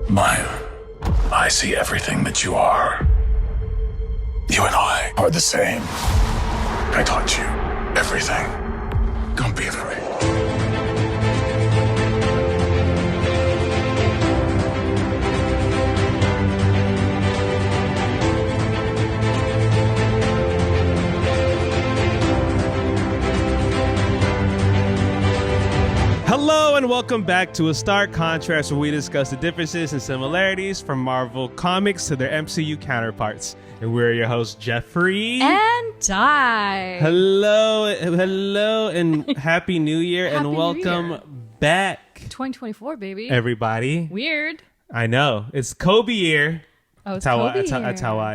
Mine. I see everything that you are. You and I are the same. I taught you everything. Don't be afraid. Hello and welcome back to A Stark Contrast, where we discuss the differences and similarities from Marvel Comics to their MCU counterparts. And we're your hosts, Geoffrey and Dai. Hello, and Happy New Year, Happy and New welcome Year. back, 2024, baby. everybody. Weird. I know it's Kobe year. Oh, it's That's Kobe how year.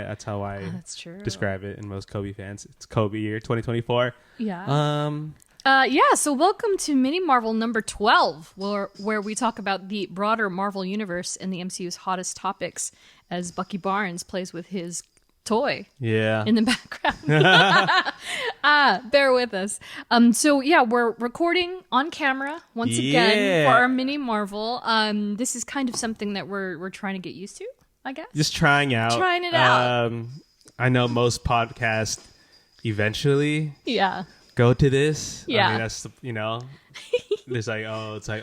that's how I That's true. describe it. And most Kobe fans, it's Kobe year 2024. Yeah. Yeah, so welcome to Mini Marvel number 12, where we talk about the broader Marvel universe and the MCU's hottest topics as Bucky Barnes plays with his toy Yeah. in the background. Bear with us. So yeah, we're recording on camera once again for our Mini Marvel. This is kind of something that we're trying to get used to, I guess. Just trying it out. I know most podcasts eventually go to this. Yeah. I mean, that's, there's like,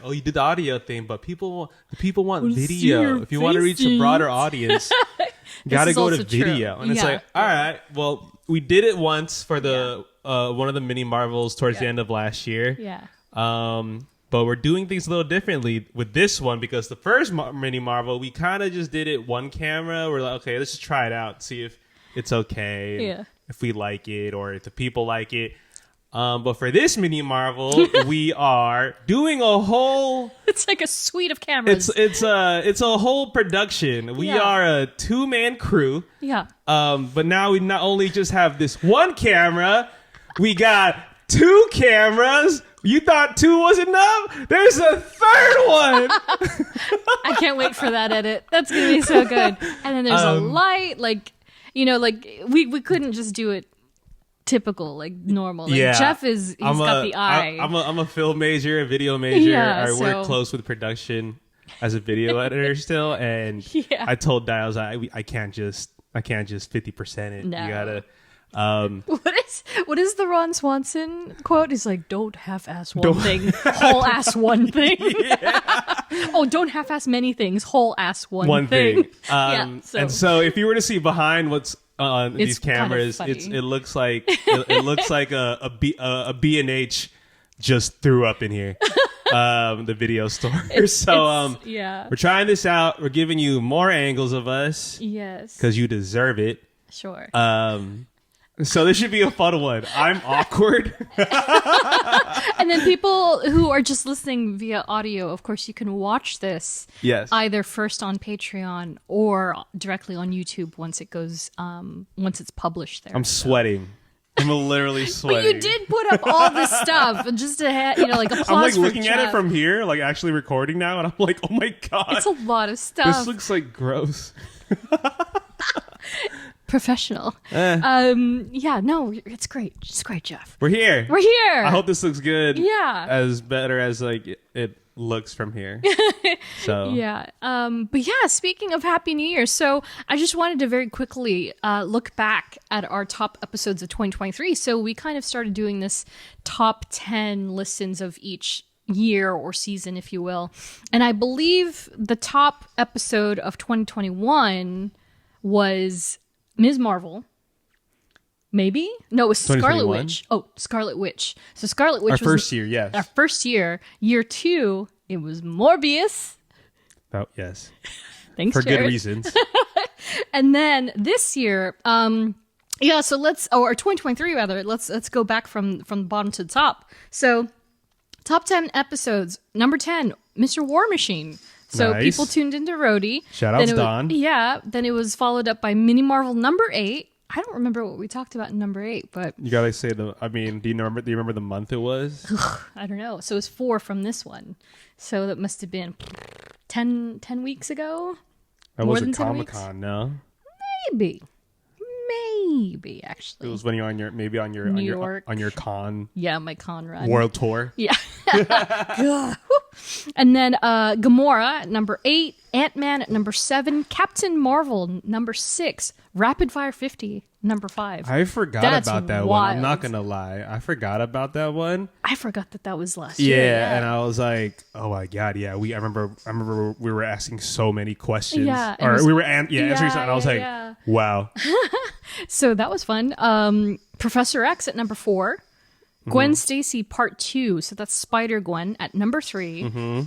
you did the audio thing, but people want video. If you want to reach a broader audience, you got to go to video. True. And it's like, all right, well, we did it once for the one of the mini Marvels towards the end of last year. Yeah. But we're doing things a little differently with this one, because the first mini Marvel, we kind of just did it one camera. We're like, okay, let's just try it out, see if it's okay, if we like it, or if the people like it. But for this mini Marvel, we are doing a whole... It's like a suite of cameras. It's a whole production. We are a 2-man crew. Yeah. But now we not only just have this one camera, we got 2 cameras. You thought 2 was enough? There's a third one. I can't wait for that edit. That's gonna be so good. And then there's a light, we couldn't just do it typical, like normal. Jeff he's got the eye. I'm a film major, a video major. Yeah, I work close with production as a video editor still, and I told Dai, I was like, I can't just 50% it. No. You gotta. What is the Ron Swanson quote? He's like, don't half-ass one thing, whole-ass one thing. Don't half-ass many things, whole-ass one thing. And so if you were to see behind what's on these cameras, kind of it looks like a B&H just threw up in here. The video store. So we're trying this out. We're giving you more angles of us. Yes. Because you deserve it. Sure. So this should be a fun one. I'm awkward. And then people who are just listening via audio, of course, you can watch this either first on Patreon or directly on YouTube once it goes, once it's published there. I'm sweating. I'm literally sweating. But you did put up all this stuff just to have, applause. I'm like for looking Jeff. at it from here, like actually recording now, and I'm like, oh my God. It's a lot of stuff. This looks like gross. Professional. It's great. It's great, Jeff. We're here. I hope this looks good. Yeah. As better as it looks from here. So Speaking of Happy New Year, so I just wanted to very quickly look back at our top episodes of 2023. So we kind of started doing this top 10 listens of each year or season, if you will. And I believe the top episode of 2021 was Ms. Marvel. Maybe? No, it was Scarlet Witch. Oh, Scarlet Witch. So Scarlet Witch our was first year, yes. Our first year. Year 2, it was Morbius. Oh, yes. Thanks, for Jared. good reasons. And then this year, so or 2023 rather, let's go back from the bottom to the top. So top 10 episodes. Number 10, Mr. War Machine. So nice. People tuned into Rhodey. Shout out to Don. Then it was followed up by Mini Marvel number 8. I don't remember what we talked about in number 8, but you gotta say do you remember the month it was? I don't know. So it was 4 from this one. So that must have been 10 weeks ago. That wasn't Comic-Con, no? Maybe actually. It was when you're on your con. Yeah, my con run. World tour. Yeah. And then Gamora at number 8, Ant-Man at number 7, Captain Marvel number 6, Rapid Fire 50 number 5. I forgot about that one. I'm not gonna lie, I forgot about that one. I forgot that was last year. Yeah, and I was like, oh my god, yeah. I remember we were asking so many questions. Yeah, answering something. And I was like, wow. So that was fun. Professor X at number 4. Gwen Stacy Part 2, so that's Spider-Gwen at number 3.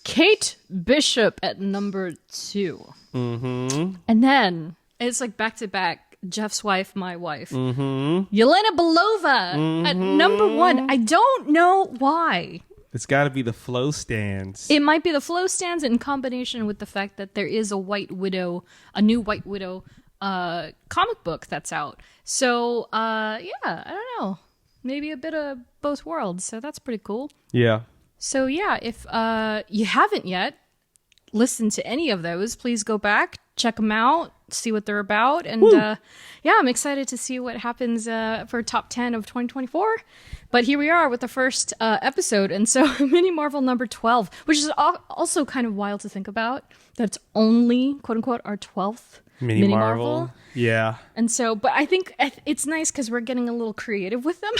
Kate Bishop at number 2. And then, it's like back-to-back, Jeff's wife, my wife. Yelena Belova at number 1. I don't know why. It's got to be the flow stands. It might be the flow stands in combination with the fact that there is a a new White Widow comic book that's out. So, I don't know. Maybe a bit of both worlds. So that's pretty cool. Yeah. So yeah, if you haven't yet listened to any of those, please go back, check them out, see what they're about. And I'm excited to see what happens for top 10 of 2024. But here we are with the first episode. And so Mini Marvel number 12, which is also kind of wild to think about. That's only, quote unquote, our 12th Mini Marvel. Yeah. And so, but I think it's nice because we're getting a little creative with them.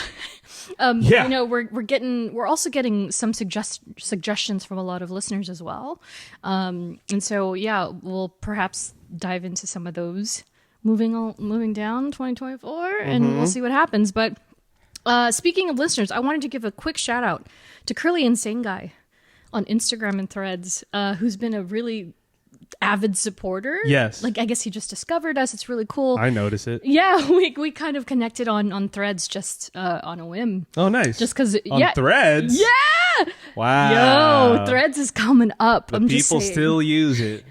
You know, we're also getting some suggestions from a lot of listeners as well. And so, yeah, we'll perhaps dive into some of those moving down 2024 and we'll see what happens. But speaking of listeners, I wanted to give a quick shout out to Curly Insane Guy on Instagram and Threads, who's been a really avid supporter. Yes. Like, I guess he just discovered us. It's really cool. I notice it. Yeah, we kind of connected on Threads just on a whim. Oh, nice. Just because... On Threads? Yeah! Wow. Yo, Threads is coming up. But people still use it.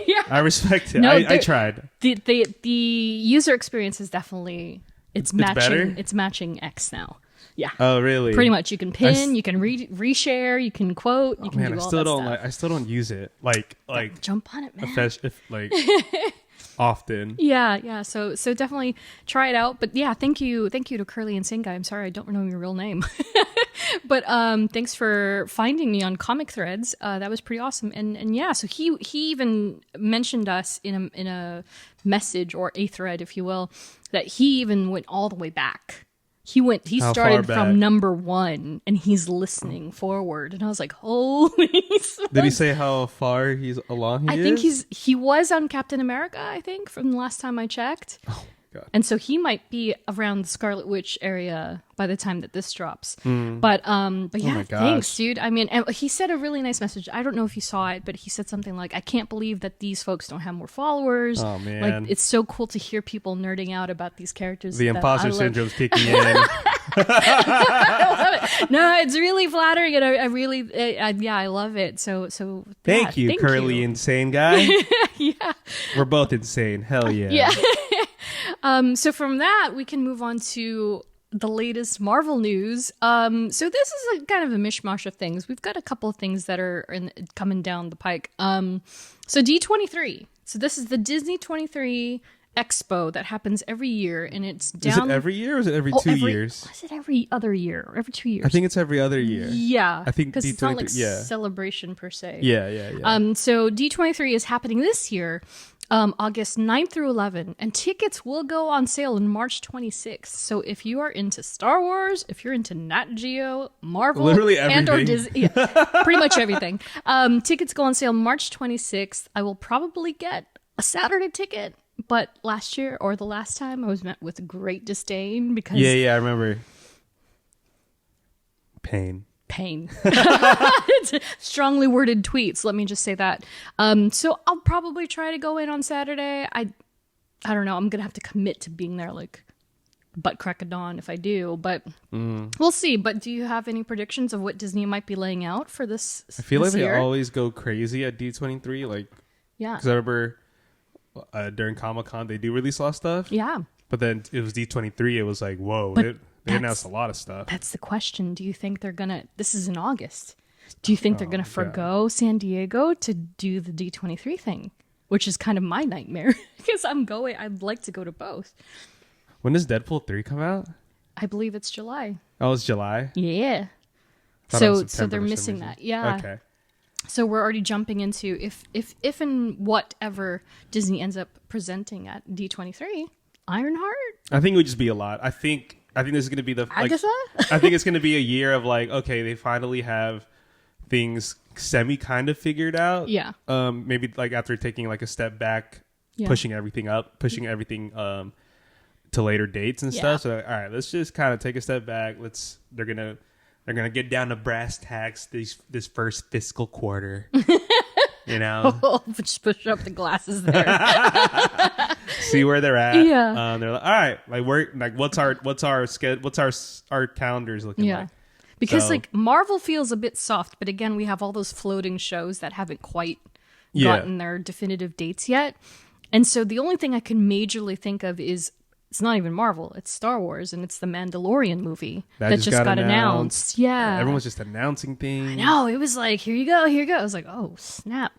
Yeah. I respect it. No, I tried. The user experience is definitely... It's better? It's matching X now. Yeah. Oh, really? Pretty much. You can pin, you can reshare, you can quote, you can do all that stuff. I still don't use it. Like jump on it, man. Often. Yeah. So definitely try it out. But yeah, thank you to Curly Insane Guy. I'm sorry, I don't know your real name. But thanks for finding me on Comic Threads. That was pretty awesome. And yeah, so he even mentioned us in a message or a thread, if you will, that he even went all the way back. He started from number 1 and he's listening forward. And I was like, holy smokes. Did he say how far he's along I think he was on Captain America, I think, from the last time I checked. Oh, God. And so he might be around the Scarlet Witch area by the time that this drops. But yeah, thanks, dude. I mean, and he said a really nice message. I don't know if you saw it, but he said something like, I can't believe that these folks don't have more followers. Oh, man. Like, it's so cool to hear people nerding out about these characters. The imposter syndrome's kicking in. I love it. No, it's really flattering, and I really, I love it. So thank you, Curly Insane Guy. Yeah, we're both insane. Hell yeah. Yeah. So from that, we can move on to the latest Marvel news. So this is kind of a mishmash of things. We've got a couple of things that are coming down the pike. So D23. So this is the Disney 23 Expo that happens every year, and it's down. Is it every year or is it every 2 years? Is it every other year or every 2 years? I think it's every other year. Yeah. I think because it's not like celebration per se. Yeah. So D23 is happening this year, August 9th through 11th, and tickets will go on sale on March 26th. So if you are into Star Wars, if you're into Nat Geo, Marvel, literally everything, and or Disney, pretty much everything, tickets go on sale March 26th. I will probably get a Saturday ticket. But last year, or the last time, I was met with great disdain because... Yeah, I remember. Pain. Strongly worded tweets, let me just say that. So I'll probably try to go in on Saturday. I don't know, I'm going to have to commit to being there, like, butt crack of dawn if I do. But we'll see. But do you have any predictions of what Disney might be laying out for this I feel like year? They always go crazy at D23. Like, yeah. Because I remember... during Comic-Con, they do release a lot of stuff. Yeah. But then it was D23. It was like, whoa, they announced a lot of stuff. That's the question. Do you think they're going to... This is in August. Do you think they're going to forgo San Diego to do the D23 thing? Which is kind of my nightmare. Because I'd like to go to both. When does Deadpool 3 come out? I believe it's July. Oh, it's July? Yeah. So they're missing that. Yeah. Okay. So we're already jumping into if and whatever Disney ends up presenting at D23, Ironheart. I think it would just be a lot. I think this is going to be Agatha? I think it's going to be a year of like, okay, they finally have things kind of figured out. Yeah. Maybe like after taking like a step back, pushing everything to later dates and stuff. So all right, let's just kind of take a step back. They're gonna get down to brass tacks this first fiscal quarter. You know, Just push up the glasses there. see where they're at. Yeah. They're like, all right, like we're like, what's our calendars looking like? Because like Marvel feels a bit soft, but again, we have all those floating shows that haven't quite gotten their definitive dates yet. And so the only thing I can majorly think of is it's not even Marvel, it's Star Wars, and it's the Mandalorian movie that just got announced. Yeah. Everyone's just announcing things. I know. It was like, here you go. I was like, oh, snap.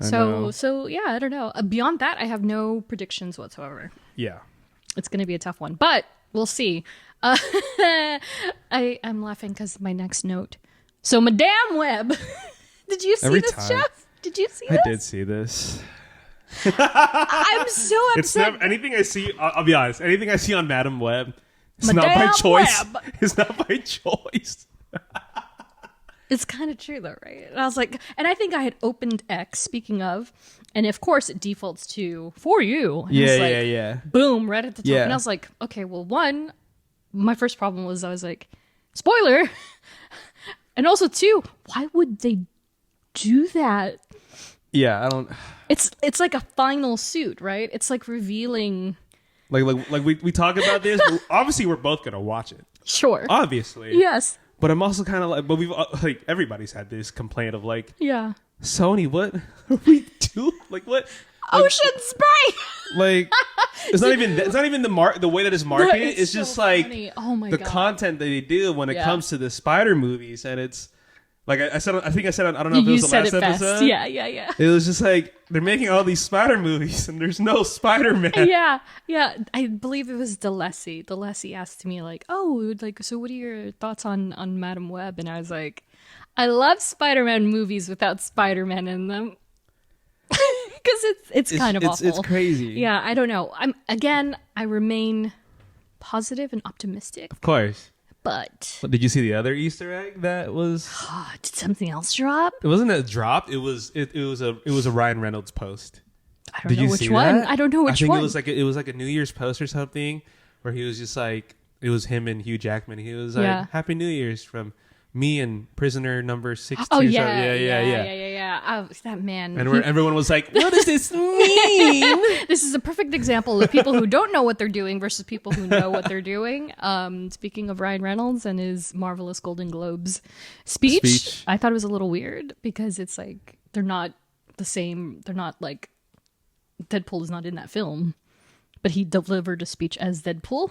So yeah, I don't know. Beyond that, I have no predictions whatsoever. Yeah. It's going to be a tough one, but we'll see. I'm laughing because my next note. So Madame Web. Did you see this, Jeff? Did you see this? I did see this. I'm so upset. It's never anything I see. I'll be honest. Anything I see on Madame Web, it's Madame not by choice. Web. It's not by choice. It's kind of true though, right? And I was like, and I think I had opened X. Speaking of, and of course it defaults to for you. And Yeah. Boom, right at the top. Yeah. And I was like, okay, well, one, my first problem was I was like, spoiler, and also two, why would they do that? Yeah, I don't. It's like a final suit, right? It's like revealing. Like we talk about this. Obviously, we're both gonna watch it. Sure. Obviously. Yes. But I'm also kind of like, but we've like everybody's had this complaint of like, yeah, Sony, what are we doing? Like what? Like, Ocean Spray. Like it's not even the way that it's marketed. It's so just like oh my the God. content that they do when it comes to the Spider movies, and it's like I think I said I don't know if it You was the said last it best. episode. Yeah. It was just like they're making all these Spider movies, and there's no Spider-Man. Yeah. I believe it was Delesi. Delesi asked me like, "Oh, like, so what are your thoughts on Madame Web?" And I was like, "I love Spider-Man movies without Spider-Man in them." Because it's kind of awful. It's crazy. Yeah, I don't know. I remain positive and optimistic. Of course. But Did you see the other Easter egg that was? Did something else drop? It wasn't a drop. It was a Ryan Reynolds post. I don't know which one. That? I don't know which one. I think it was like a New Year's post or something where he was just like, it was him and Hugh Jackman. He was like, "Happy New Year's from me and prisoner number 16." Oh yeah. Oh, that man. And everyone was like, "What does this mean?" This is a perfect example of people who don't know what they're doing versus people who know what they're doing. Speaking of Ryan Reynolds and his marvelous Golden Globes speech, I thought it was a little weird because it's like they're not the same. They're not like Deadpool is not in that film, but he delivered a speech as Deadpool.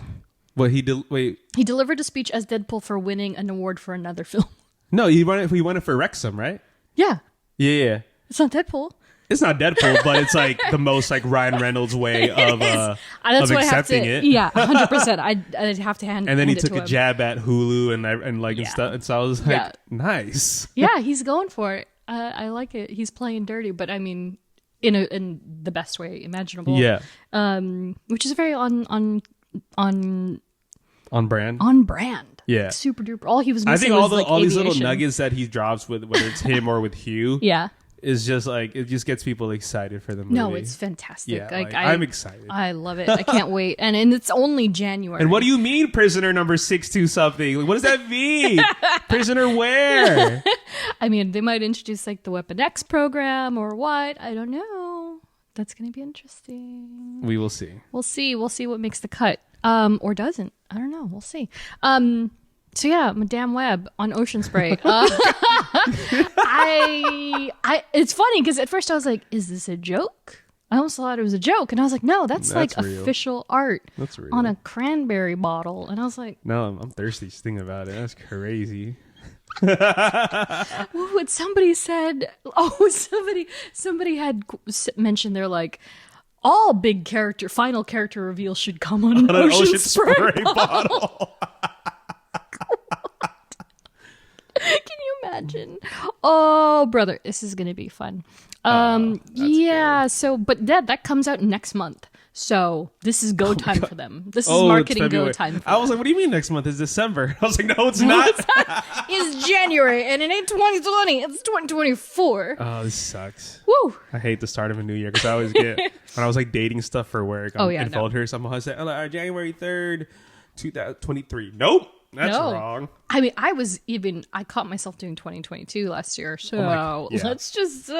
What he delivered a speech as Deadpool for winning an award for another film. No, he won it for Wrexham, right? Yeah. Yeah. It's not Deadpool. It's not Deadpool, but it's like the most like Ryan Reynolds way of accepting it. Yeah, 100%. I'd have to hand. And then hand he took a jab at Hulu and stuff, and so I was like, nice. Yeah, he's going for it. I like it. He's playing dirty, but I mean, in the best way imaginable. Yeah. Which is very on brand. On brand. Yeah. Like, super duper. All he was missing I think was all these little aviation. nuggets that he drops with whether it's him or with Hugh. Yeah. Is just like it just gets people excited for the movie. No, it's fantastic. Yeah, like, I'm excited. I love it. I can't wait. And it's only January. And what do you mean, prisoner number 6 something? Like, what does that mean? Prisoner where? I mean, they might introduce like the Weapon X program or what? I don't know. That's going to be interesting. We will see. We'll see what makes the cut. Or doesn't. I don't know. We'll see. So yeah, Madame Web on Ocean Spray. It's funny because at first I was like, "Is this a joke?" I almost thought it was a joke, and I was like, "No, that's like real. Official art that's real. On a cranberry bottle." And I was like, "No, I'm thirsty just thinking about it. That's crazy." What somebody said? Oh, somebody had mentioned they're like, all big final character reveals should come on an ocean spray bottle. Can you imagine? Oh, brother, this is gonna be fun. Yeah. good. So, but that comes out next month. So this is go time for them. This is it's marketing go February. time. For I was them. like, what do you mean next month? It's December. I was like, no, it's not. It's January, and it ain't 2020. It's 2024. Oh, this sucks. Woo! I hate the start of a new year because I always get when I was like dating stuff for work. No. Folders. Somehow I said, January 3rd, 2023. Nope, that's No. wrong. I mean, I caught myself doing 2022 last year. So yeah. let's just.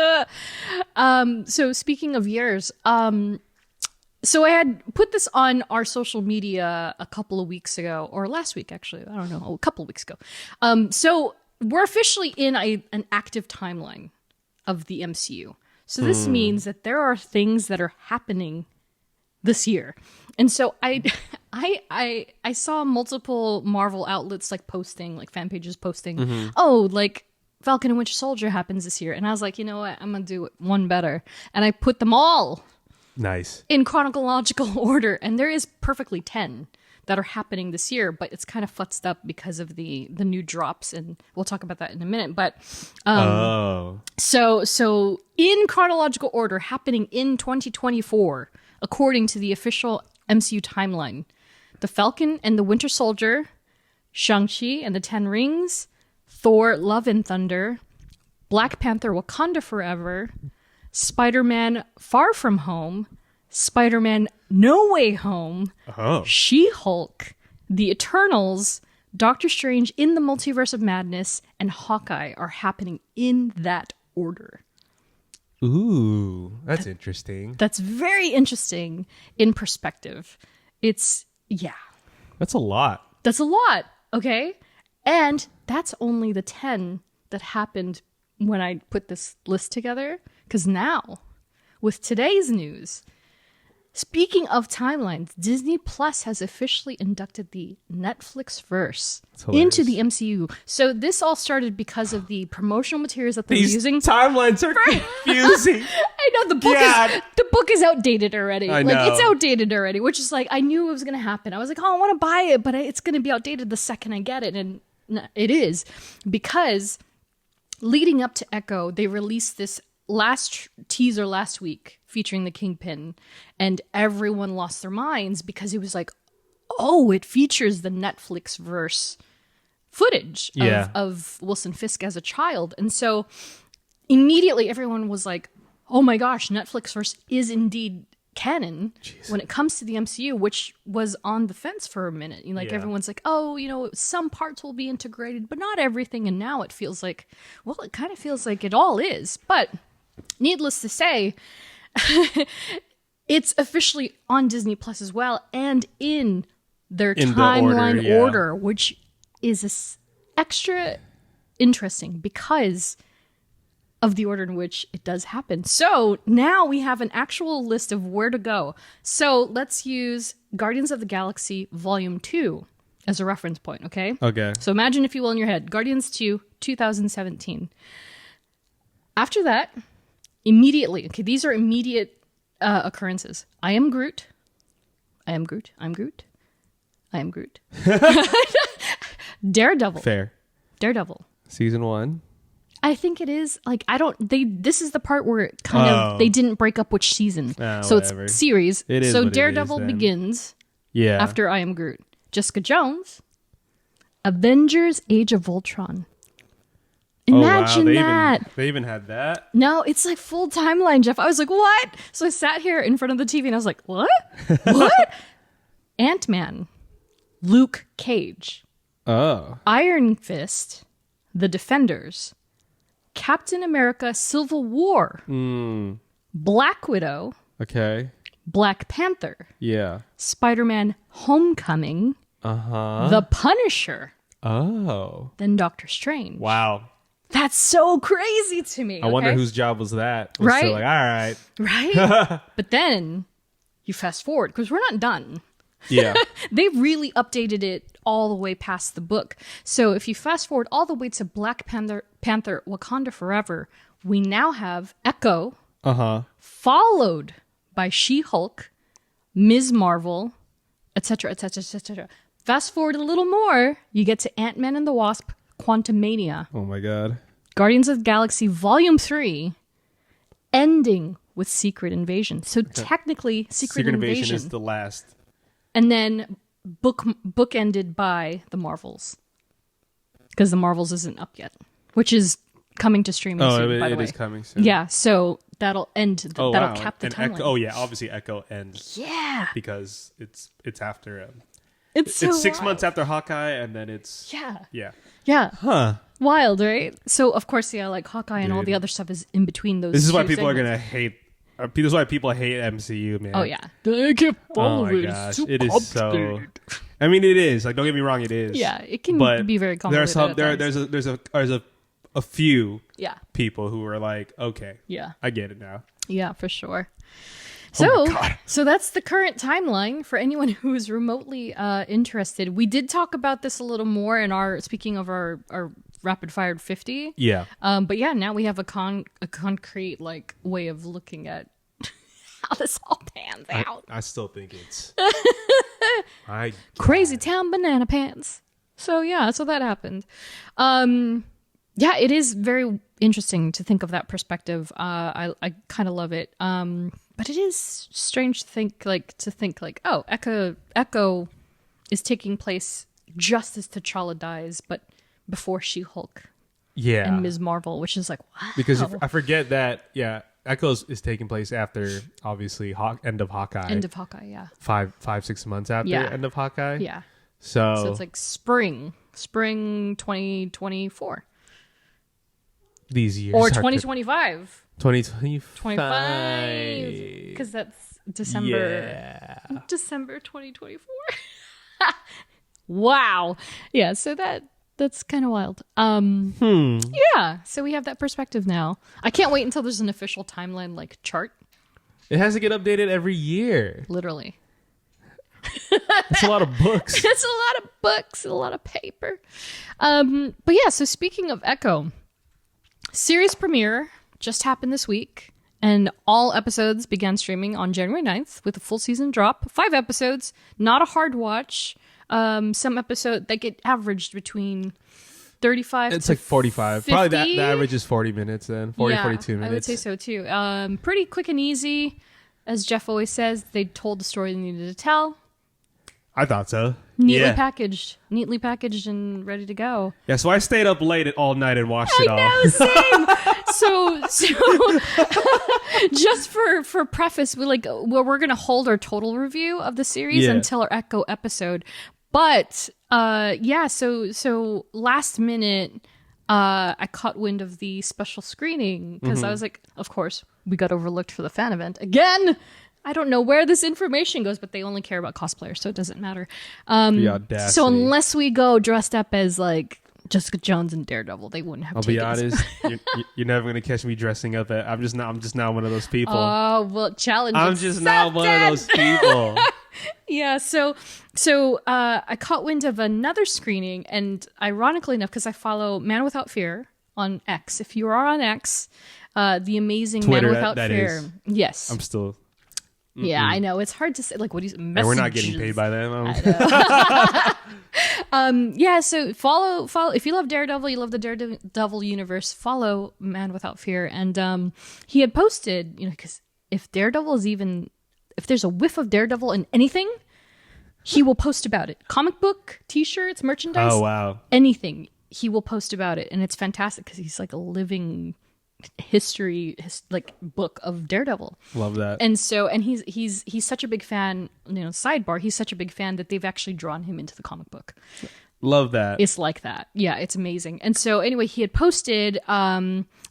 So speaking of years, so I had put this on our social media a couple of weeks ago, or last week actually. I don't know, a couple of weeks ago. So we're officially in an active timeline of the MCU. So this means that there are things that are happening this year. And so I saw multiple Marvel outlets like posting, like fan pages posting, oh, like Falcon and Winter Soldier happens this year. And I was like, you know what? I'm going to do one better. And I put them all Nice. in chronological order. And there is perfectly 10 that are happening this year, but it's kind of futzed up because of the new drops. And we'll talk about that in a minute. But so in chronological order, happening in 2024, according to the official MCU timeline, The Falcon and the Winter Soldier, Shang-Chi and the Ten Rings, Thor, Love and Thunder, Black Panther, Wakanda Forever, Spider-Man, Far From Home, Spider-Man, No Way Home, She-Hulk, The Eternals, Doctor Strange in the Multiverse of Madness, and Hawkeye are happening in that order. Ooh, that's interesting. That's very interesting in perspective. That's That's a lot. a lot, okay? And that's only the 10 that happened when I put this list together. Because now, with today's news, speaking of timelines, Disney Plus has officially inducted the Netflix verse into the MCU. So this all started because of the promotional materials that they're These using. timelines are confusing. I know the book is outdated already. I Like know. it's outdated already, which is like I knew it was going to happen. I was like, oh, I want to buy it, but it's going to be outdated the second I get it, and it is because leading up to Echo, they released this last teaser last week featuring the Kingpin, and everyone lost their minds because it was like, oh, it features the Netflix verse footage of Wilson Fisk as a child, and so immediately everyone was like, oh my gosh, Netflix verse is indeed canon when it comes to the MCU, which was on the fence for a minute. Everyone's like, oh, some parts will be integrated, but not everything. And now it feels like, well, it kind of feels like it all is. But needless to say, it's officially on Disney Plus as well, and in their timeline order, which is extra interesting because of the order in which it does happen. So now we have an actual list of where to go. So let's use Guardians of the Galaxy Volume 2 as a reference point, okay? Okay. So imagine, if you will, in your head, Guardians 2, 2017. After that, immediately, okay, these are immediate occurrences. I am Groot. I am Groot. I'm Groot. I am Groot. Daredevil. Fair. Daredevil. Season 1. I think it is this is the part where it kind of they didn't break up which season. So whatever. it's series. It is so what it Daredevil is, begins Yeah. after I Am Groot. Jessica Jones, Avengers Age of Ultron. Imagine that. They even had that. No, it's like full timeline, Jeff. I was like, what? So I sat here in front of the TV and I was like, what? What? Ant-Man, Luke Cage, Oh. Iron Fist, The Defenders, Captain America Civil War, Black Widow, Okay. Black Panther, Yeah. Spider-Man Homecoming, The Punisher, then Doctor Strange. Wow. That's so crazy to me. I wonder okay? whose job was that. Right? So like, all right. Right? But then you fast forward, because we're not done. Yeah. They really updated it all the way past the book. So if you fast forward all the way to Black Panther Wakanda Forever, we now have Echo, followed by She-Hulk, Ms. Marvel, etc., etc., etc. Fast forward a little more, you get to Ant-Man and the Wasp, Quantumania. Oh my God. Guardians of the Galaxy Volume 3 ending with Secret Invasion. So technically, Secret Invasion is the last. And then bookended by the Marvels. Because the Marvels isn't up yet. Which is coming to streaming soon, by the way. It is coming soon. Yeah, so that'll end. That'll cap the timeline. Obviously Echo ends. Yeah. Because it's after... It's 6 months after Hawkeye, and then it's... Yeah. Huh. Wild, right? So, of course, like Hawkeye and all the other stuff is in between those. This is why people are going to hate... This is why people hate MCU, man. Oh, yeah. They can't follow it. It's too it is so... I mean, it is. Like, don't get me wrong, it is. Yeah, it can be very complicated. There's a few people who are like, okay, I get it now. Yeah, for sure. So that's the current timeline for anyone who is remotely interested. We did talk about this a little more in speaking of our rapid fired 50. Yeah. But yeah, now we have a concrete like way of looking at how this all pans out. I still think it's Crazy Town Banana Pants. So that happened. Yeah, it is very interesting to think of that perspective. I kind of love it. But it is strange to think like, oh, Echo is taking place just as T'Challa dies, but before She-Hulk. Yeah. And Ms. Marvel, which is like, wow. Because I forget that, Echo is taking place after, obviously, end of Hawkeye. End of Hawkeye, yeah. 5-6 months after end of Hawkeye. Yeah. So it's like spring 2024. These years. Or 2025. 2025. Because that's December. Yeah. December 2024. Wow. Yeah, so that's kind of wild. Yeah, so we have that perspective now. I can't wait until there's an official timeline like chart. It has to get updated every year. Literally. It's a lot of books. It's a lot of books, a lot of paper. But yeah, so speaking of Echo, series premiere just happened this week, and all episodes began streaming on January 9th with a full season drop. 5 episodes, not a hard watch. Some episodes that get averaged between 35 it's to like 45. 50. Probably the average is 40 minutes then. 42 minutes. I would say so too. Pretty quick and easy. As Jeff always says, they told the story they needed to tell. I thought so. Neatly packaged and ready to go. Yeah, so I stayed up late all night and watched it all. I know, same. so just for preface, we're gonna hold our total review of the series until our Echo episode. But so last minute, I caught wind of the special screening because I was like, of course, we got overlooked for the fan event again. I don't know where this information goes, but they only care about cosplayers, so it doesn't matter. The audacity. So unless we go dressed up as like Jessica Jones and Daredevil, they wouldn't have. I'll be honest, you're never gonna catch me dressing up. I'm just not one of those people. Oh well, challenge. I'm just not one of those people. Yeah, so I caught wind of another screening, and ironically enough, because I follow Man Without Fear on X. If you are on X, the amazing Twitter, Man Without that Fear. is. Yes, I'm still. Yeah, I know. It's hard to say. Like, what is messages? And we're not getting paid by them. Yeah, so follow. If you love Daredevil, you love the Daredevil universe, follow Man Without Fear. And he had posted, because if Daredevil if there's a whiff of Daredevil in anything, he will post about it. Comic book, T-shirts, merchandise. Oh, wow. Anything. He will post about it. And it's fantastic because he's like a living history book of Daredevil. Love that. And so he's such a big fan, sidebar, he's such a big fan that they've actually drawn him into the comic book. Love that. It's like that. Yeah, it's amazing. And so anyway, he had posted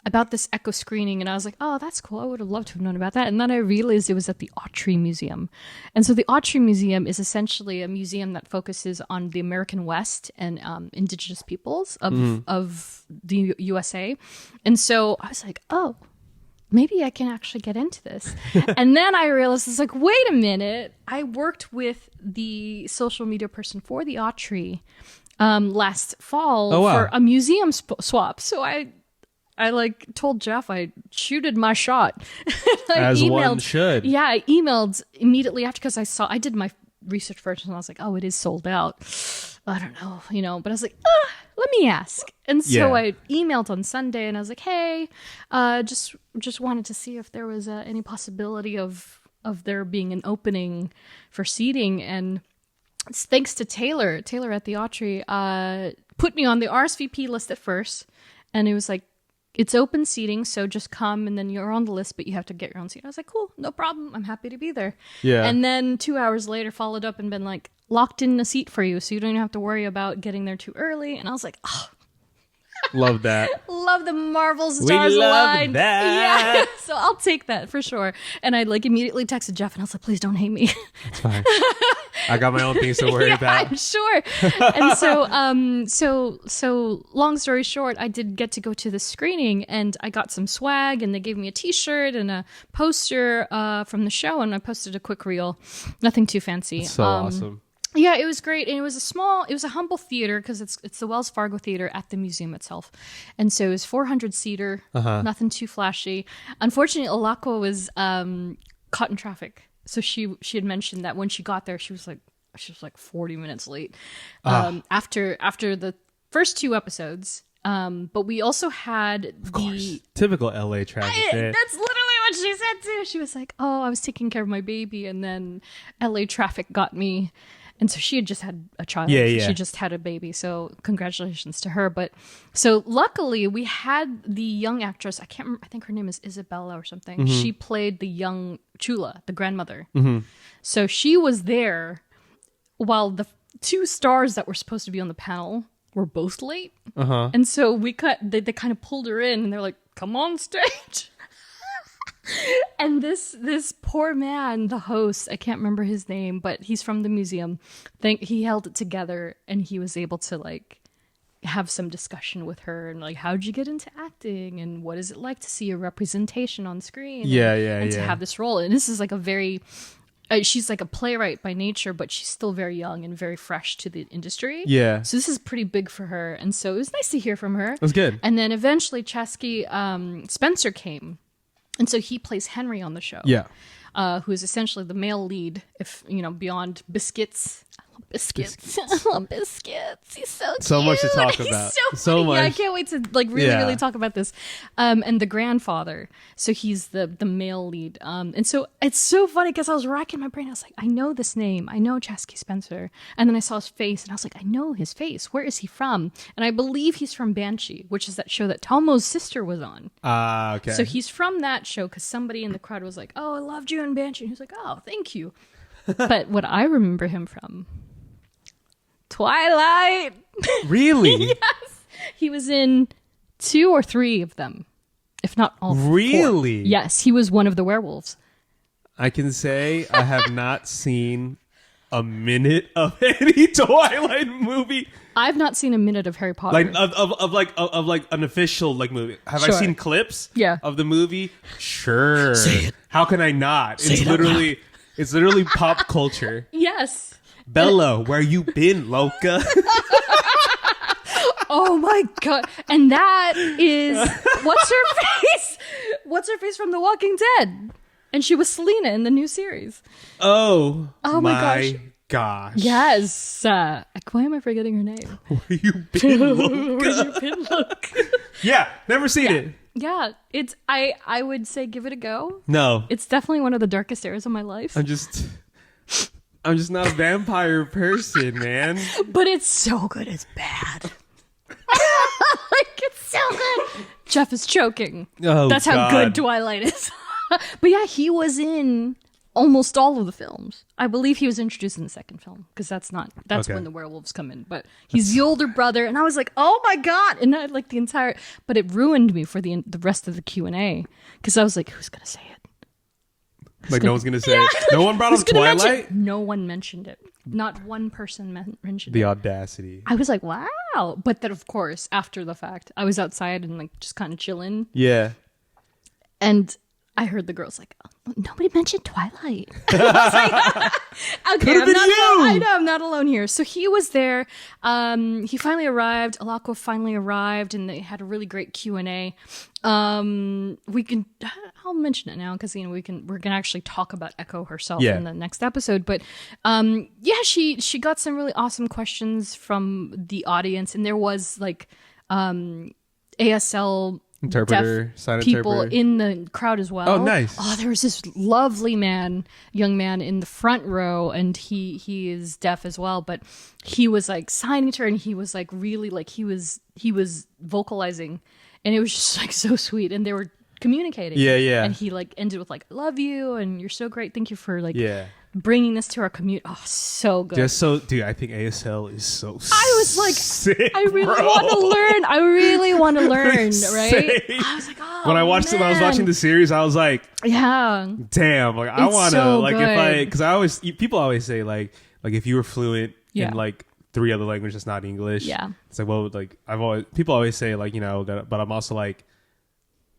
about this Echo screening, and I was like, oh, that's cool. I would have loved to have known about that. And then I realized it was at the Autry Museum. And so the Autry Museum is essentially a museum that focuses on the American West and indigenous peoples of the USA. And so I was like, oh, maybe I can actually get into this. And then I realized, it's like, wait a minute. I worked with the social media person for the Autry last fall for a museum swap. So I told Jeff I shooted my shot. As one should. Yeah, I emailed immediately after because I did my research first and I was like, oh, it is sold out. I don't know, but I was like, let me ask. And so I emailed on Sunday and I was like, hey, just wanted to see if there was any possibility of there being an opening for seating. And it's thanks to Taylor at the Autry, put me on the RSVP list at first. And it was like, it's open seating, so just come and then you're on the list, but you have to get your own seat. I was like, cool, no problem. I'm happy to be there. Yeah. And then 2 hours later, followed up and been like, locked in a seat for you, so you don't even have to worry about getting there too early. And I was like, oh. Love that. Love the Marvel stars aligned. That. Yeah, so I'll take that for sure. And I immediately texted Jeff and I was like, please don't hate me. It's fine. I got my own things to worry about. I'm sure. And so long story short, I did get to go to the screening and I got some swag and they gave me a t-shirt and a poster from the show, and I posted a quick reel. Nothing too fancy. So awesome. Yeah, it was great. And it was a humble theater because it's the Wells Fargo Theater at the museum itself. And so it was 400-seater, nothing too flashy. Unfortunately, Alakwa was caught in traffic. So she had mentioned that when she got there, she was like 40 minutes late after the first 2 episodes. But we also had typical LA traffic. That's literally what she said too. She was like, "Oh, I was taking care of my baby, and then LA traffic got me." And so she had just had a child. Yeah. She just had a baby. So congratulations to her. But so luckily we had the young actress. I can't remember. I think her name is Isabella or something. Mm-hmm. She played the young Chula, the grandmother. Mm-hmm. So she was there while the 2 stars that were supposed to be on the panel were both late. And so they kind of pulled her in and they're like, come on stage. And this poor man, the host, I can't remember his name, but he's from the museum. He held it together and he was able to have some discussion with her and how'd you get into acting and what is it like to see a representation on screen? And to have this role. And this is a very she's like a playwright by nature, but she's still very young and very fresh to the industry. Yeah. So this is pretty big for her. And so it was nice to hear from her. It was good. And then eventually Chesky Spencer came. And so he plays Henry on the show. Yeah. Who is essentially the male lead, beyond Biscuits. Biscuits. I love Biscuits. He's so cute. So much to talk about. He's so much. Yeah, I can't wait to really talk about this. And the grandfather. So he's the male lead. And so it's so funny because I was racking my brain. I was like, I know this name. I know Chesky Spencer. And then I saw his face and I was like, I know his face. Where is he from? And I believe he's from Banshee, which is that show that Talmo's sister was on. Okay. So he's from that show because somebody in the crowd was like, oh, I loved you in Banshee. And he was like, oh, thank you. But what I remember him from, Twilight. Really? Yes. He was in 2 or 3 of them, if not all 4. Really? Yes, he was one of the werewolves. I can say I have not seen a minute of any Twilight movie. I've not seen a minute of Harry Potter. Of an official movie. Have I seen clips? Yeah. Of the movie? Sure. Say it. How can I not? Say It's literally pop culture. Yes. Bella, where you been, Loca? Oh my god. And that is what's her face? What's her face from The Walking Dead? And she was Selena in the new series. Oh my gosh. Yes. Why am I forgetting her name? Where you been, Loca? Where you been, Loca? Yeah, never seen it. Yeah, it's I would say give it a go. No. It's definitely one of the darkest eras of my life. I'm just not a vampire person, man. But it's so good it's bad. It's so good. Jeff is choking. Oh, that's God. How good Twilight is. But yeah, he was in almost all of the films. I believe he was introduced in the second film because that's okay. when the werewolves come in. But he's the older brother, and I was like, oh my god! And I the entire, but it ruined me for the rest of the Q&A because I was like, who's gonna say it? No one's gonna say it. No one brought up Twilight. No one mentioned it. Not one person mentioned the it. audacity. I was like, wow! But then, of course, after the fact, I was outside and just kind of chilling. Yeah. And I heard the girls like, oh, nobody mentioned Twilight. I was like, okay, I know I'm not alone here. So he was there. He finally arrived. Alako finally arrived, and they had a really great Q&A. I'll mention it now because we're gonna actually talk about Echo herself in the next episode. But she got some really awesome questions from the audience, and there was like ASL interpreter, sign people interpreter in the crowd as well. Oh, nice. Oh, there was this lovely young man in the front row, and he is deaf as well, but he was like signing to her, and he was like really like he was vocalizing, and it was just like so sweet, and they were communicating. Yeah. And he like ended with like, love you, and you're so great. Thank you for like bringing this to our community. Oh, so good. Dude, I think ASL is so I was like, sick, I really bro. want to learn. I really want to learn, right? Insane. I was like, oh, when I watched when I was watching the series, I was like, yeah, damn, like I want to so like good. because people always say like if you were fluent in like 3 other languages that's not English, it's like, well, like people always say like, that, but I'm also like,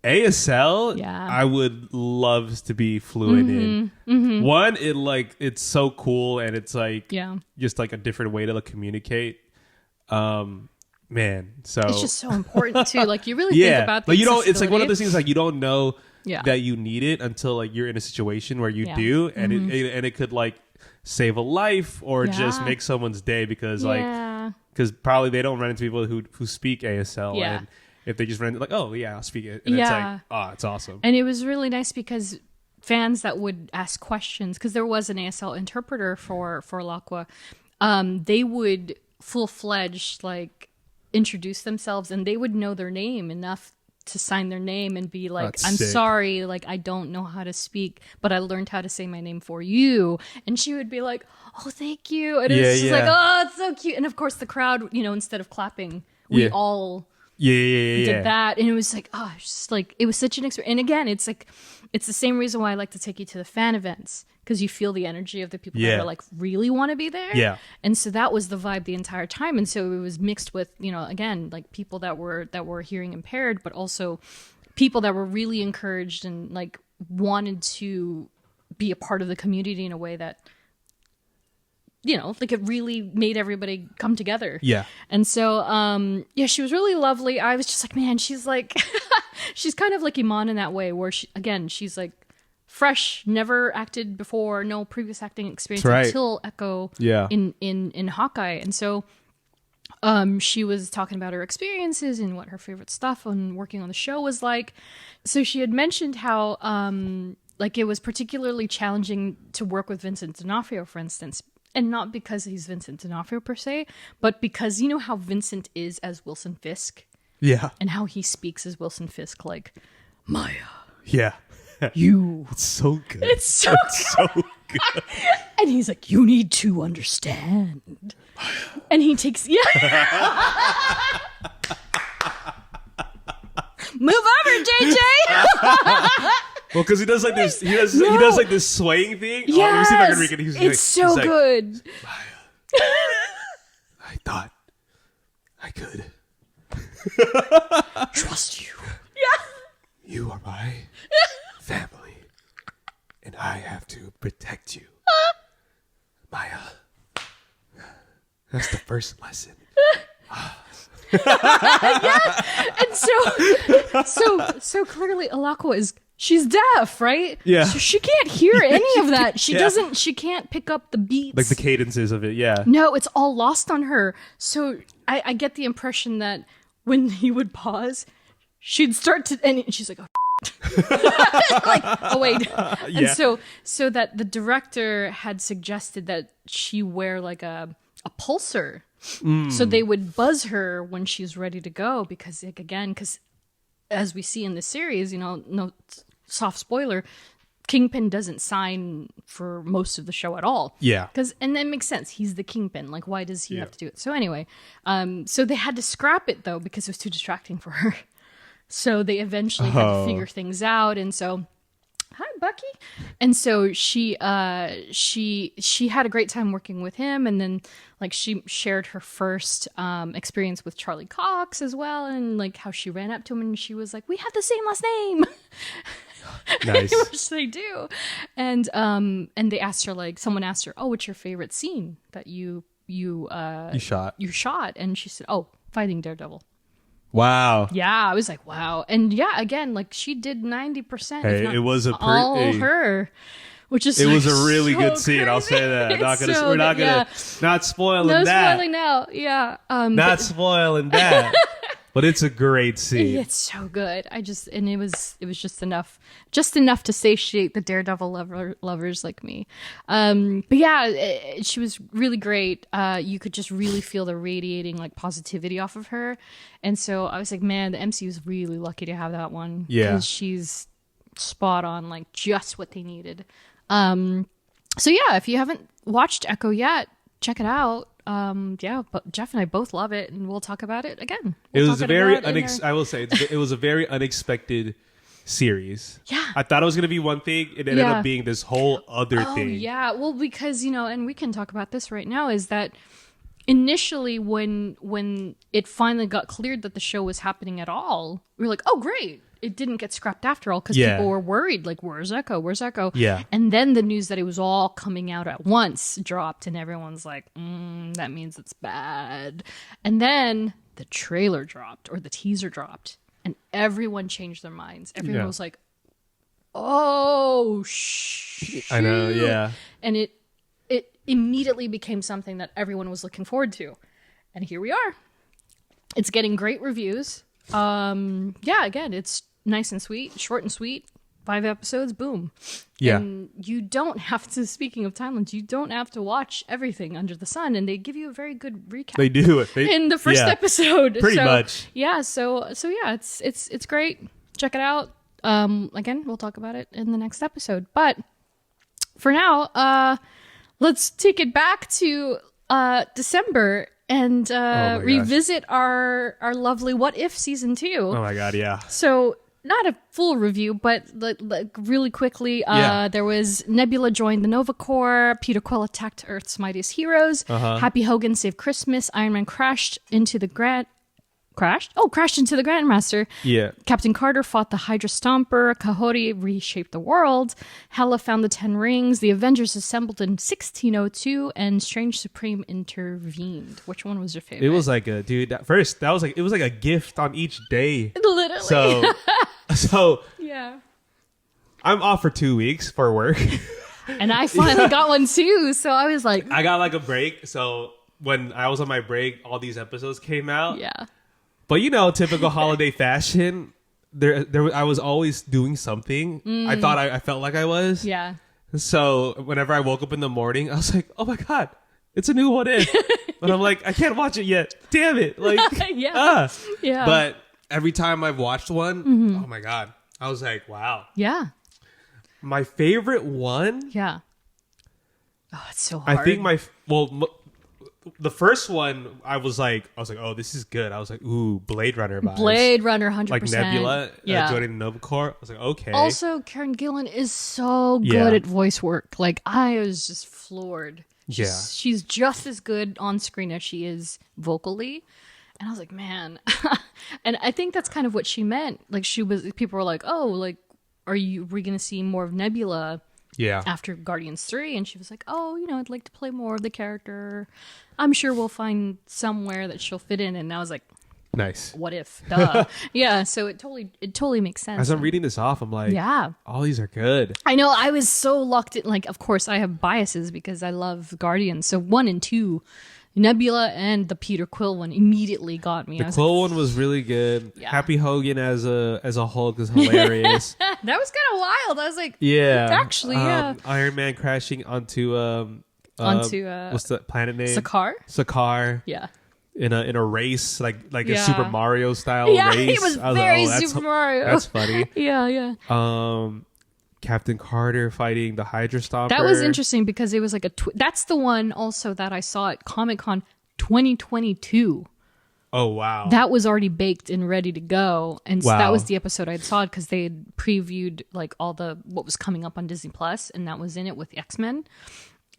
ASL, I would love to be fluent in. Mm-hmm. One, it's so cool, and it's like just like a different way to like communicate. Man, so it's just so important too. Like you really think about the but it's like one of those things like you don't know Yeah. that you need it until like you're in a situation where you do, and it could like save a life or just make someone's day because probably they don't run into people who speak ASL and if they just run like, oh yeah, I'll speak it, and it's like, oh, it's awesome. And it was really nice because fans that would ask questions, because there was an ASL interpreter for L'Aqua, they would full-fledged like introduce themselves, and they would know their name enough to sign their name and be like, That's I'm sick. sorry, like I don't know how to speak, but I learned how to say my name for you. And she would be like, oh, thank you. And it was just like, oh, it's so cute. And of course the crowd, instead of clapping, we all did that. And it was like, oh, it's just like, it was such an experience. And again, it's like, it's the same reason why I like to take you to the fan events, because you feel the energy of the people that are like really want to be there. Yeah. And so that was the vibe the entire time. And so it was mixed with, again, like people that were hearing impaired, but also people that were really encouraged and like wanted to be a part of the community in a way that, like it really made everybody come together. Yeah. And so, she was really lovely. I was just like, man, she's like, she's kind of like Iman in that way, where she's like fresh, never acted before, no previous acting experience until Echo in Hawkeye. And so, she was talking about her experiences and what her favorite stuff on working on the show was like. So she had mentioned how, like it was particularly challenging to work with Vincent D'Onofrio, for instance. And not because he's Vincent D'Onofrio per se, but because you know how Vincent is as Wilson Fisk? Yeah. And how he speaks as Wilson Fisk, like, Maya. Yeah. You. It's so good. It's so good. And he's like, you need to understand. And he takes, Move over, JJ. Well, because he does like this, he does like this swaying thing. Yes, let me see if I can read it. It's so good. I thought I could trust you. Yeah. You are my family, and I have to protect you, Maya. That's the first lesson. And so clearly Alako she's deaf, right? Yeah. So she can't hear any of that. She can't pick up the beats. Like the cadences of it, yeah. No, it's all lost on her. So I get the impression that when he would pause, she'd start to, and she's like, oh, like, oh wait. And so that the director had suggested that she wear like a pulsar. So they would buzz her when she's ready to go, because like, again, because as we see in the series, no soft spoiler, Kingpin doesn't sign for most of the show at all. Yeah. And that makes sense. He's the Kingpin. Like, why does he have to do it? So anyway, so they had to scrap it though, because it was too distracting for her. So they eventually had to figure things out. And so, hi, Bucky. And so she had a great time working with him. And then like she shared her first experience with Charlie Cox as well. And like how she ran up to him and she was like, we have the same last name. Nice. Which they do. And they asked her, like, someone asked her, oh, what's your favorite scene that you shot? And she said, oh, fighting Daredevil. Wow. Yeah, I was like, wow. And yeah, again, like, she did 90%. Hey, it was all her. Which is it was a so really good scene. crazy. I'll say that. We're not gonna not spoiling no that. spoiling now. Yeah. Not spoiling that. But it's a great scene. It's so good. It was just enough to satiate the Daredevil lovers like me. But yeah, she was really great. You could just really feel the radiating like positivity off of her, and so I was like, man, the MCU is really lucky to have that one. Yeah, 'cause she's spot on, like just what they needed. So yeah, if you haven't watched Echo yet, check it out. Yeah, but Jeff and I both love it, and we'll talk about it again. It was I will say it was a very unexpected series. Yeah, I thought it was going to be one thing, and it ended up being this whole other thing. Yeah, well, because and we can talk about this right now. Is that initially when it finally got cleared that the show was happening at all, we were like, oh great. It didn't get scrapped after all because people were worried, like, where's Echo? Where's Echo? Yeah. And then the news that it was all coming out at once dropped, and everyone's like, that means it's bad. And then the trailer dropped, or the teaser dropped, and everyone changed their minds. Everyone was like, oh, shoot. I know, yeah. And it immediately became something that everyone was looking forward to. And here we are. It's getting great reviews. Yeah, again, it's nice and sweet, short and sweet, 5 episodes, boom. Yeah. And you don't have to, speaking of timelines, you don't have to watch everything under the sun, and they give you a very good recap. They do it in the first episode. Pretty much. Yeah, so yeah, it's great. Check it out. Again, we'll talk about it in the next episode. But for now, let's take it back to December and revisit our lovely What If season 2. Oh my god, yeah. So not a full review, but like really quickly, there was Nebula joined the Nova Corps, Peter Quill attacked Earth's mightiest heroes, Happy Hogan saved Christmas, Iron Man crashed into the Grandmaster. Yeah. Captain Carter fought the Hydra Stomper. Kahori reshaped the world. Hela found the 10 rings. The Avengers assembled in 1602, and Strange Supreme intervened. Which one was your favorite? It was like it was like a gift on each day. Literally. So yeah. I'm off for 2 weeks for work. And I finally got one too. So I was like, I got like a break. So when I was on my break, all these episodes came out. Yeah. But typical holiday fashion, I was always doing something. I felt like I was. Yeah. So whenever I woke up in the morning, I was like, oh my God, it's a new What If. But I'm like, I can't watch it yet. Damn it. Like, yeah. Yeah. But every time I've watched one, oh my God, I was like, wow. Yeah. My favorite one. Yeah. Oh, it's so hard. I think the first one, I was like, oh, this is good. I was like, ooh, Blade Runner vibes. Blade Runner, 100%. Like Nebula joining the Nova Corps. I was like, okay. Also, Karen Gillan is so good at voice work. Like, I was just floored. She's just as good on screen as she is vocally. And I was like, man. And I think that's kind of what she meant. Like, people were like, oh, like, are we going to see more of Nebula? Yeah. After Guardians 3, and she was like, oh, I'd like to play more of the character. I'm sure we'll find somewhere that she'll fit in. And I was like, nice. What if? Duh. Yeah, so it totally makes sense. As I'm reading this off, I'm like, yeah, all these are good. I know, I was so locked in. Like, of course, I have biases because I love Guardians. So 1 and 2, Nebula and the Peter Quill one immediately got me. The Quill one was really good. Yeah. Happy Hogan as a Hulk is hilarious. That was kind of wild. I was like, yeah, actually, yeah. Iron Man crashing onto what's the planet name? Sakaar. Yeah. In a race, like a Super Mario style race. Yeah, it was very Super Mario. That's funny. Yeah. Captain Carter fighting the Hydra Stomper. That was interesting because it was like that's the one also that I saw at Comic-Con 2022. Oh, wow. That was already baked and ready to go. And so that was the episode I saw because they had previewed like all what was coming up on Disney Plus, and that was in it with the X-Men.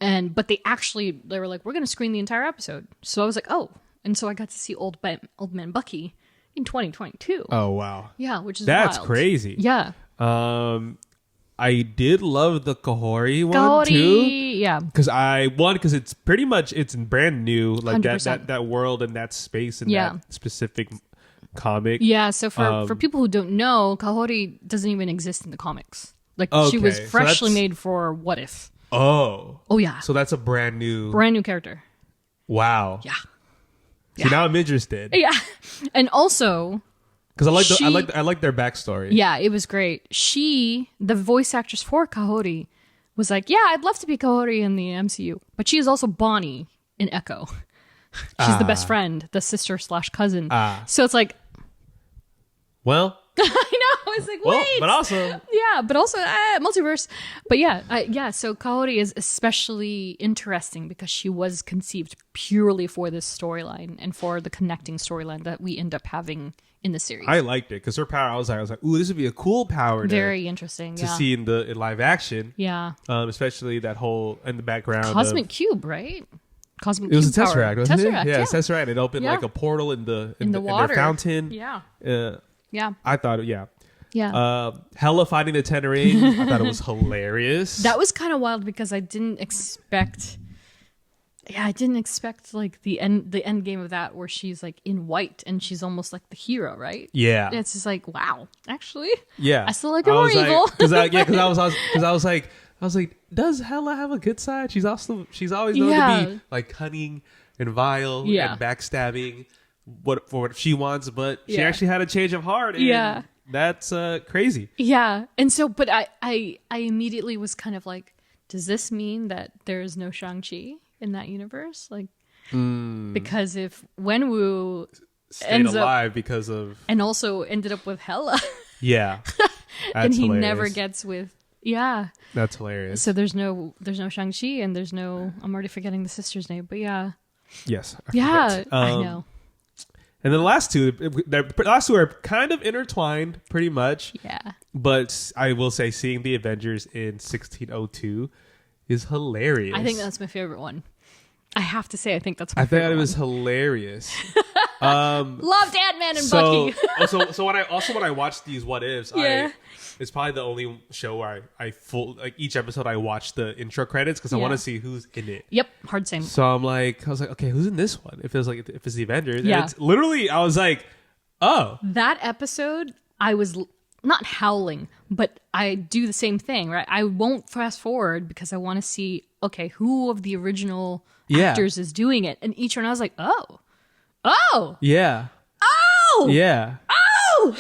But they were like, we're going to screen the entire episode. So I was like, oh. And so I got to see Old Man Bucky in 2022. Oh, wow. Yeah, which is That's wild. crazy. Yeah. I did love the Kahori one too. Yeah. Because it's pretty much, it's brand new, like 100%. that world and that space and that specific comic. Yeah, so for people who don't know, Kahori doesn't even exist in the comics. Like she was Okay, so freshly made for What If. Oh yeah. So that's a brand new character. Wow. Yeah. So now I'm interested. Yeah. And also, because I like their backstory. Yeah, it was great. The voice actress for Kahori, was like, yeah, I'd love to be Kahori in the MCU, but she is also Bonnie in Echo. She's the best friend, the sister / cousin. So it's like, well, I know. It's like, wait. but also, multiverse. But so Kaori is especially interesting because she was conceived purely for this storyline and for the connecting storyline that we end up having in the series. I liked it because her power, I was like, ooh, this would be a cool power. Very interesting to see in live action. Yeah. Especially that whole in the background. Cosmic Cube, right? Cosmic It was Cube a Tesseract, wasn't it? Tesseract, Yeah, Tesseract. It opened like a portal in the water. their fountain. Yeah. Yeah. I thought, Yeah. Hella fighting the Ten Ring. I thought it was hilarious. That was kind of wild because I didn't expect like the end game of that where she's like in white and she's almost like the hero, right? Yeah. It's just like, wow, actually. Yeah. I still like her more evil. Because I was like, does Hella have a good side? She's always known to be like cunning and vile and backstabbing for what she wants, but she actually had a change of heart. And that's crazy. Yeah. And so, but I immediately was kind of like, does this mean that there is no Shang-Chi in that universe? Like, because if Wenwu stayed alive because of, and also ended up with Hela, and he never gets with, that's hilarious. So there's no Shang-Chi and there's no, I'm already forgetting the sister's name, but yes, I know. And then the last two are kind of intertwined, pretty much. Yeah. But I will say, seeing the Avengers in 1602 is hilarious. I think that's my favorite one. I have to say, I think that's my favorite one. I thought it was hilarious. Loved Ant-Man and Bucky. so when I watched these What Ifs, it's probably the only show where I each episode I watch the intro credits because I want to see who's in it. Yep, hard same. So I was like, okay, who's in this one? If it's the Avengers, yeah. And it's literally, I was like, oh, that episode, I was not howling, but I do the same thing, right? I won't fast forward because I want to see, okay, who of the original actors is doing it, and each one I was like, oh, yeah, yeah.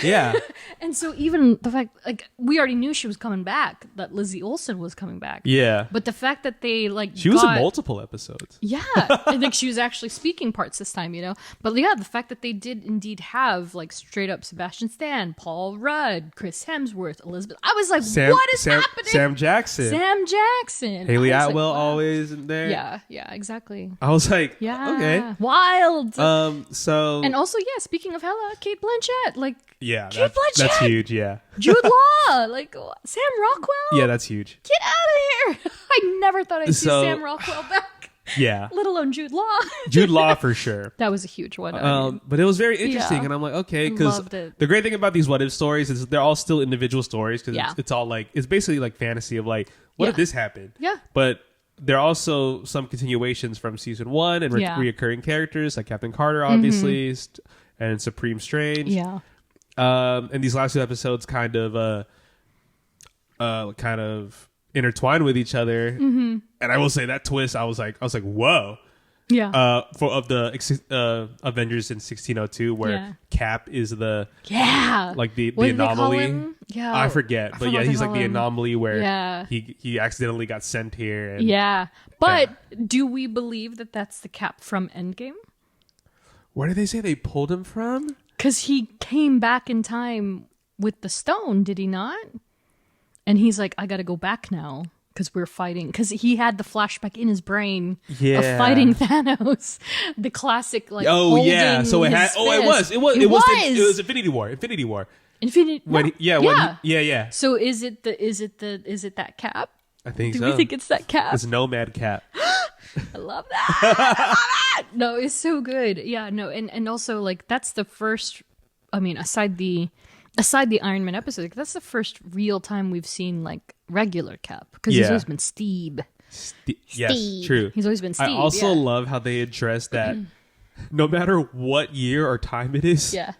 Yeah. And so even the fact, like, we already knew she was coming back, that Lizzie Olsen was coming back. Yeah. But the fact that they, like, she was in multiple episodes. Yeah. I think she was actually speaking parts this time, But yeah, the fact that they did indeed have, like, straight up Sebastian Stan, Paul Rudd, Chris Hemsworth, Elizabeth. I was like, what is happening? Sam Jackson. Haley Atwell always in there. Yeah, exactly. I was like, okay. Wild. And also, speaking of Hela, Kate Blanchett, like, that's huge. Yeah, Jude Law, like Sam Rockwell. Yeah, that's huge. Get out of here! I never thought I'd see Sam Rockwell back. Yeah, let alone Jude Law. Jude Law for sure. That was a huge one. But it was very interesting, and I'm like, okay, because the great thing about these what if stories is they're all still individual stories because it's all like it's basically like fantasy of like what if this happened? Yeah, but there are also some continuations from season 1 and reoccurring characters like Captain Carter, obviously, and Supreme Strange. Yeah. And these last 2 episodes kind of intertwine with each other. And I will say that twist, I was like, whoa. Yeah. Of the Avengers in 1602, where Cap is the the anomaly. Yeah, I forget, but he's like the anomaly where he accidentally got sent here. And, but do we believe that that's the Cap from Endgame? Where did they say they pulled him from? Because he came back in time with the stone, did he not? And he's like, I gotta go back now because we're fighting. Because he had the flashback in his brain of fighting Thanos. The classic, like, so it had. It was Infinity War. So is it that Cap? I think Do so. we think it's that Cap? It's Nomad Cap. I love that. No, it's so good. Yeah, no, and also like that's the first. I mean, aside the aside the Iron Man episode, like, that's the first real time we've seen like regular Cap, because he's always been Steve. Yes, true. He's always been Steve. I also love how they address that no matter what year or time it is. Yeah.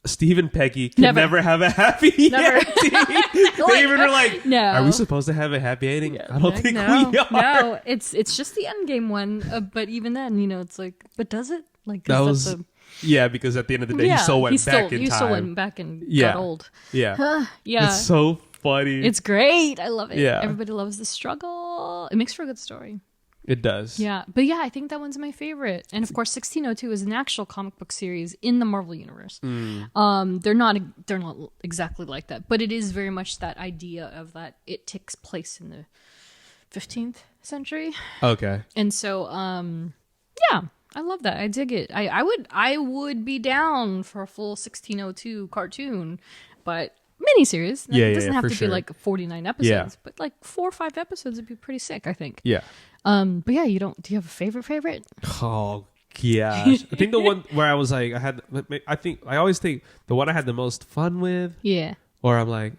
Steve and Peggy can never have a happy ending. They even are like, no. Are we supposed to have a happy ending? Yeah, I don't think we are. No, it's just the Endgame one. But even then, it's like, but does it? Like, that was because at the end of the day, he still went back in time. He still went back and got old. Yeah, yeah. It's so funny. It's great. I love it. Yeah, everybody loves the struggle. It makes for a good story. It does. Yeah. But yeah, I think that one's my favorite. And of course, 1602 is an actual comic book series in the Marvel universe. They're not exactly like that, but it is very much that idea of that it takes place in the 15th century. Okay. And so yeah, I love that. I dig it. I would be down for a full 1602 cartoon, but miniseries. It doesn't have to be like 49 episodes, but like 4 or 5 episodes would be pretty sick, I think. Yeah. But yeah, do you have a favorite? Oh yeah, I think the one where I was like, I always think the one I had the most fun with. Yeah. Or I'm like,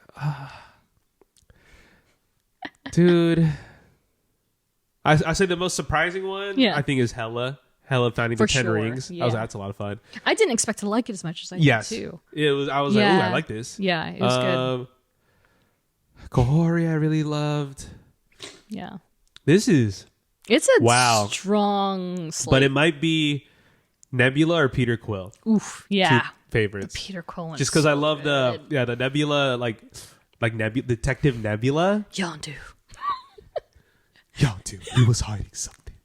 dude. I say the most surprising one. Yeah. I think is Hella finding the 10 rings. Yeah. I was like, that's a lot of fun. I didn't expect to like it as much as I did too. It was. I was like, ooh, I like this. Yeah, it was good. Kahori, I really loved. Yeah. It's a strong slate. But it might be Nebula or Peter Quill. Oof, yeah. 2 favorites. The Peter Quill one's just because I love the Nebula, like Detective Nebula. Yondu, he was hiding something.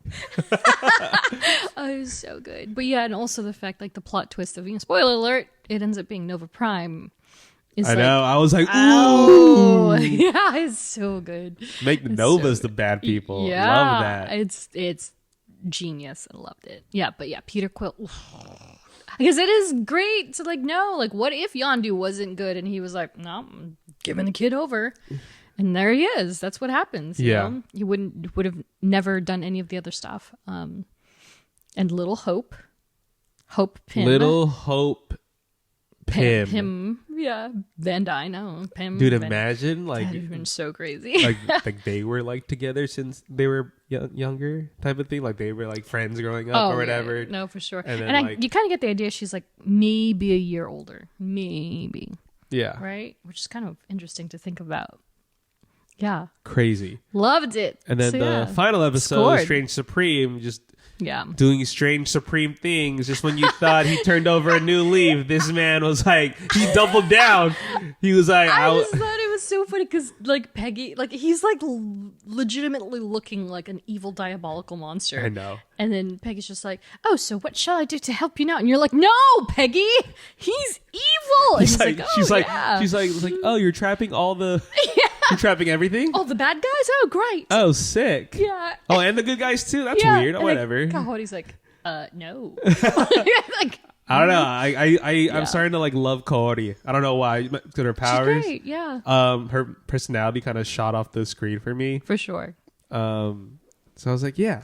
Oh, it was so good. But yeah, and also the fact, like, the plot twist of, spoiler alert, it ends up being Nova Prime. I know. I was like, ooh. Yeah, it's so good. Make the Novas the bad people. Yeah. Love that. It's genius. I loved it. Yeah, but yeah, Peter Quill. Because it is great to know, what if Yondu wasn't good and he was like, no, I'm giving the kid over. And there he is. That's what happens. You know? He would have never done any of the other stuff. And Little Hope Pym. Little Hope Pym. Yeah. Van Dyne. No. Pym. Dude, imagine that would have been so crazy. like they were together since they were younger type of thing. Like they were friends growing up or whatever. Yeah. No, for sure. And then, you kind of get the idea she's maybe a year older. Maybe. Yeah. Right? Which is kind of interesting to think about. Yeah. Crazy. Loved it. And then the final episode, Strange Supreme, just doing strange supreme things. Just when you thought he turned over a new leaf, this man was he doubled down. He was like, I just thought it was so funny because Peggy, he's legitimately looking like an evil diabolical monster. I know. And then Peggy's just like, oh, so what shall I do to help you now? And you're like, no, Peggy, he's evil. And she's like, oh, you're trapping all the you're trapping everything? All the bad guys? Oh, great. Oh, sick. Yeah. Oh, and the good guys too? That's weird. Whatever. Kahori's like, no. I don't know. I'm starting to love Kahori. I don't know why. Because her powers. She's great, yeah. Her personality kind of shot off the screen for me. For sure. So I was like, yeah.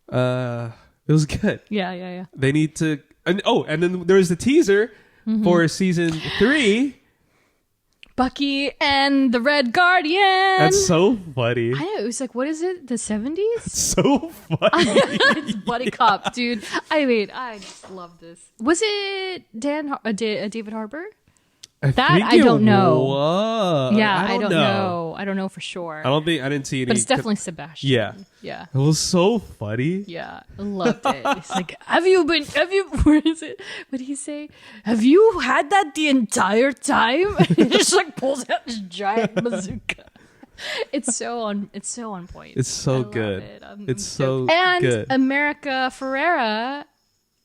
It was good. Yeah. They need to... and then there was the teaser for season 3. Buddy and the Red Guardian. That's so funny. I know. It was what is it? The 70s? It's so funny. It's buddy cop, dude. I just love this. Was it David Harbour? I don't know. Was. Yeah, I don't know. I don't know for sure. I didn't see any. But it's definitely Sebastian. Yeah. It was so funny. Yeah. I loved it. It's where is it? What did he say? Have you had that the entire time? He just pulls out this giant bazooka. It's so on point. It's so good. It's so good. And America Ferrera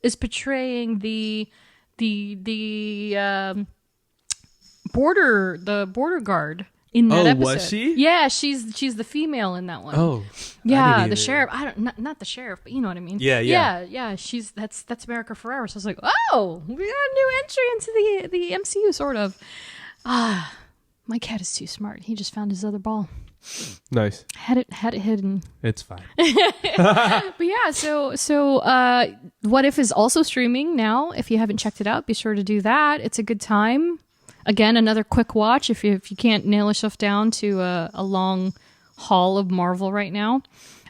is portraying the border guard in that episode. Was she? Yeah, she's the female in that one. Oh, yeah, the sheriff. Not the sheriff, but you know what I mean. Yeah. That's America Ferrera. So I was like, oh, we got a new entry into the MCU, sort of. My cat is too smart. He just found his other ball. Nice. Had it hidden. It's fine. But yeah, so What If is also streaming now. If you haven't checked it out, be sure to do that. It's a good time. Again, another quick watch if you can't nail yourself down to a long haul of Marvel right now.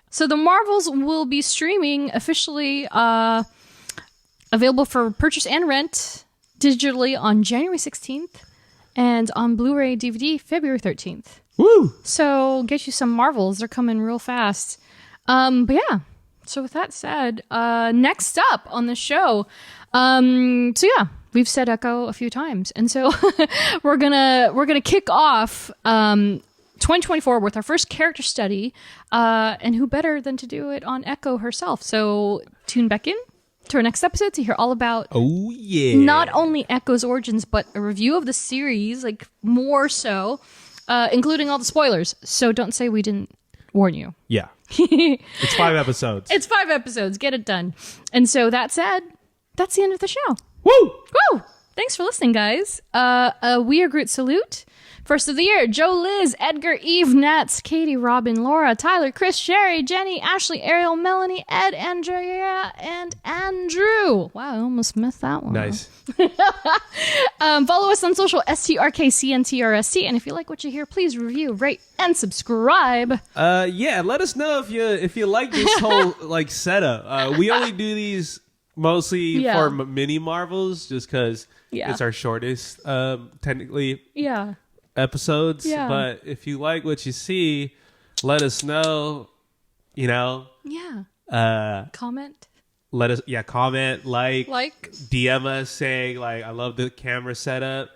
So the Marvels will be streaming officially available for purchase and rent digitally on January 16th and on Blu-ray DVD February 13th. Woo! So get you some Marvels. They're coming real fast. But yeah. So with that said, next up on the show, we've said Echo a few times, and so we're gonna kick off 2024 with our first character study, and who better than to do it on Echo herself? So tune back in to our next episode to hear all about not only Echo's origins, but a review of the series, like more so, including all the spoilers. So don't say we didn't warn you. Yeah. It's 5 episodes. It's 5 episodes. Get it done. And so that said, that's the end of the show. Woo! Woo! Thanks for listening, guys. We are Groot salute. First of the year, Joe, Liz, Edgar, Eve, Nats, Katie, Robin, Laura, Tyler, Chris, Sherry, Jenny, Ashley, Ariel, Melanie, Ed, Andrea, and Andrew. Wow, I almost messed that one. Nice. Follow us on social, STRKCNTRST, and if you like what you hear, please review, rate, and subscribe. Let us know if you like this whole like setup. We only do these mostly for mini Marvels, just because it's our shortest, technically. Yeah. Episodes, but if you like what you see, let us know. Comment. Let us comment, like DM us saying like I love the camera setup.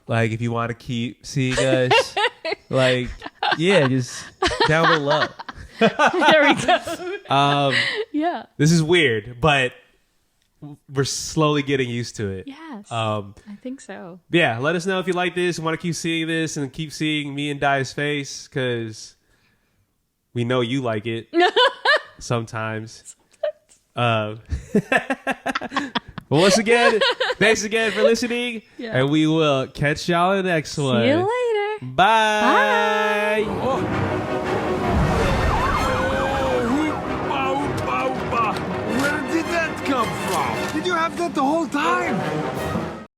Like if you want to keep seeing us, just down below. There we go. This is weird, but we're slowly getting used to it. Yes. I think so. Yeah, let us know if you like this and want to keep seeing this and keep seeing me and Dai's face, because we know you like it sometimes. But once again, thanks again for listening, and we will catch y'all in the next one. See you later. Bye. Where did that come from? Did you have that the whole time?